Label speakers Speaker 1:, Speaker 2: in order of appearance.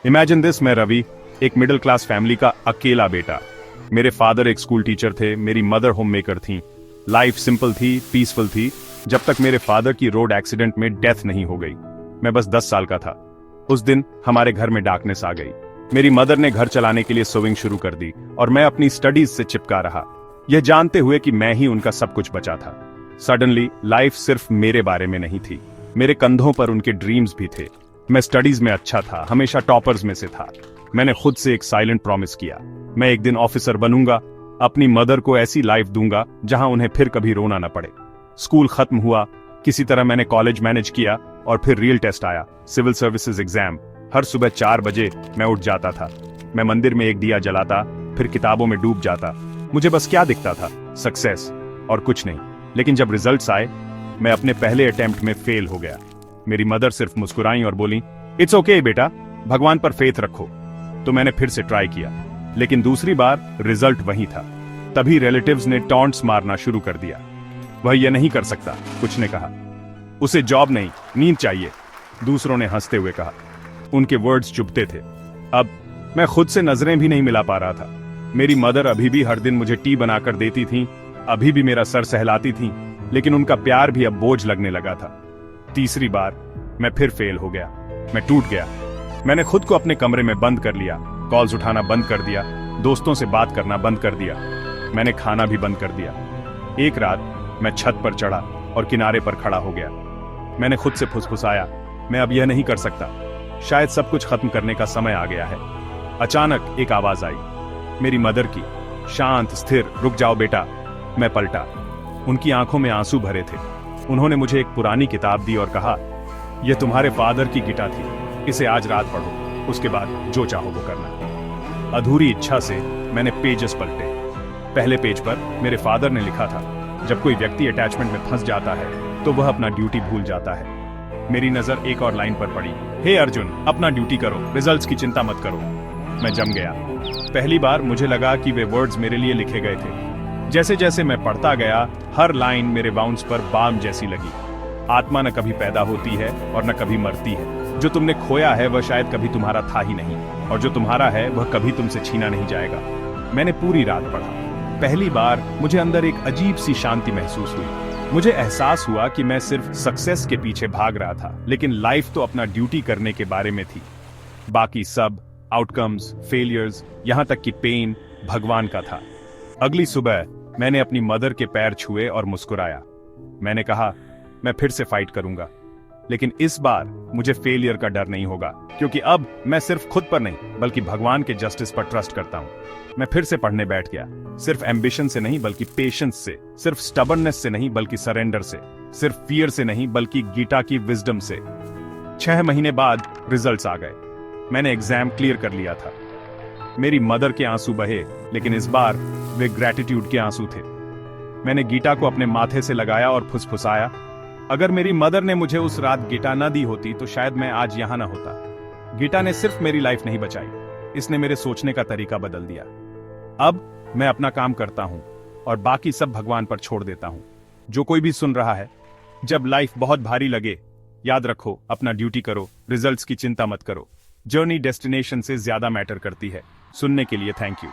Speaker 1: Imagine this, मैं रवि, एक middle class family का अकेला बेटा। मेरे फादर एक स्कूल टीचर थे, मेरी मदर होम मेकर थी। लाइफ सिंपल थी, पीसफुल थी, जब तक मेरे फादर की रोड एक्सीडेंट में डेथ नहीं हो गई। मैं बस 10 साल का था। उस दिन हमारे घर में डार्कनेस आ गई। मेरी मदर ने घर चलाने के लिए सोविंग शुरू कर दी और मैं अपनी स्टडीज से चिपका रहा, यह जानते हुए कि मैं ही उनका सब कुछ बचा था। सडनली लाइफ सिर्फ मेरे बारे में नहीं थी, मेरे कंधों पर उनके ड्रीम्स भी थे। मैं स्टडीज में अच्छा था, हमेशा टॉपर्स में से था। मैंने खुद से एक साइलेंट प्रॉमिस किया, मैं एक दिन ऑफिसर बनूंगा, अपनी मदर को ऐसी लाइफ दूंगा जहां उन्हें फिर कभी रोना न पड़े। स्कूल खत्म हुआ, किसी तरह मैंने कॉलेज मैनेज किया और फिर रियल टेस्ट आया, सिविल सर्विसेज एग्जाम। हर सुबह 4 बजे मैं उठ जाता था। मैं मंदिर में एक दिया जलाता, फिर किताबों में डूब जाता। मुझे बस क्या दिखता था? सक्सेस और कुछ नहीं। लेकिन जब रिजल्ट्स आए, मैं अपने पहले अटेम्प्ट में फेल हो गया। मेरी मदर सिर्फ मुस्कुराई और बोली, इट्स ओके बेटा, भगवान पर फेथ रखो। तो मैंने फिर से ट्राई किया, लेकिन दूसरी बार रिजल्ट वही था। तभी रिलेटिव्स ने टॉन्ट्स मारना शुरू कर दिया। वह यह नहीं कर सकता, कुछ ने कहा। उसे जॉब नहीं, नींद चाहिए, दूसरों ने हंसते हुए कहा। उनके वर्ड्स चुभते थे। अब मैं खुद से नजरें भी नहीं मिला पा रहा था। मेरी मदर अभी भी हर दिन मुझे टी बनाकर देती थी, अभी भी मेरा सर सहलाती थी, लेकिन उनका प्यार भी अब बोझ लगने लगा था। तीसरी बार मैं फिर फेल हो गया, मैं टूट गया। मैंने खुद को अपने कमरे में बंद कर लिया, कॉल्स उठाना बंद कर दिया, दोस्तों से बात करना बंद कर दिया, मैंने खाना भी बंद कर दिया। एक रात मैं छत पर चढ़ा और किनारे पर खड़ा हो गया। मैंने खुद से फुसफुसाया, मैं अब यह नहीं कर सकता, शायद सब कुछ खत्म करने का समय आ गया है। अचानक एक आवाज आई, मेरी मदर की, शांत स्थिर, रुक जाओ बेटा। मैं पलटा, उनकी आंखों में आंसू भरे थे। उन्होंने मुझे एक पुरानी किताब दी और कहा, यह तुम्हारे फादर की गीता थी, इसे आज रात पढ़ो, उसके बाद जो चाहो वो करना। अधूरी इच्छा से मैंने पेजेस पलटे। पहले पेज पर मेरे फादर ने लिखा था, जब कोई व्यक्ति अटैचमेंट में फंस जाता है तो वह अपना ड्यूटी भूल जाता है। मेरी नजर एक और लाइन पर पड़ी, हे अर्जुन, अपना ड्यूटी करो, रिजल्ट्स की चिंता मत करो। मैं जम गया। पहली बार मुझे लगा कि वे वर्ड्स मेरे लिए लिखे गए थे। जैसे जैसे मैं पढ़ता गया, हर लाइन मेरे बाउंस पर बाम जैसी लगी। आत्मा न कभी पैदा होती है और न कभी मरती है। जो तुमने खोया है वह शायद कभी तुम्हारा था ही नहीं, और जो तुम्हारा है वह कभी तुमसे छीना नहीं जाएगा। मैंने पूरी रात पढ़ा। पहली बार मुझे अंदर एक अजीब सी शांति महसूस हुई। मुझे एहसास हुआ कि मैं सिर्फ सक्सेस के पीछे भाग रहा था, लेकिन लाइफ तो अपना ड्यूटी करने के बारे में थी। बाकी सब, आउटकम्स, फेलियर्स, यहां तक कि पेन, भगवान का था। अगली सुबह मैंने अपनी मदर के पैर छुए और मुस्कुराया। मैंने कहा, मैं फिर से फाइट करूंगा, लेकिन इस बार मुझे फेलियर का डर नहीं होगा, क्योंकि अब मैं सिर्फ खुद पर नहीं बल्कि भगवान के जस्टिस पर ट्रस्ट करता हूं। मैं फिर से पढ़ने बैठ गया, सिर्फ एम्बिशन से नहीं बल्कि पेशेंस से, सिर्फ स्टबर्ननेस से नहीं बल्कि सरेंडर से, सिर्फ फियर से नहीं बल्कि गीता की विजडम से। 6 महीने बाद रिजल्ट्स आ गए। मैंने एग्जाम क्लियर कर लिया था। मेरी मदर के आंसू बहे, लेकिन इस बार वे ग्रेटिट्यूड के आंसू थे। मैंने गीता को अपने माथे से लगाया और फुसफुसाया, अगर मेरी मदर ने मुझे उस रात गीता न दी होती तो शायद मैं आज यहां न होता। गीता ने सिर्फ मेरी लाइफ नहीं बचाई, इसने मेरे सोचने का तरीका बदल दिया। अब मैं अपना काम करता हूं और बाकी सब भगवान पर छोड़ देता हूं। जो कोई भी सुन रहा है, जब लाइफ बहुत भारी लगे, याद रखो, अपना ड्यूटी करो, रिजल्ट्स की चिंता मत करो। जर्नी डेस्टिनेशन से ज्यादा मैटर करती है। सुनने के लिए थैंक यू।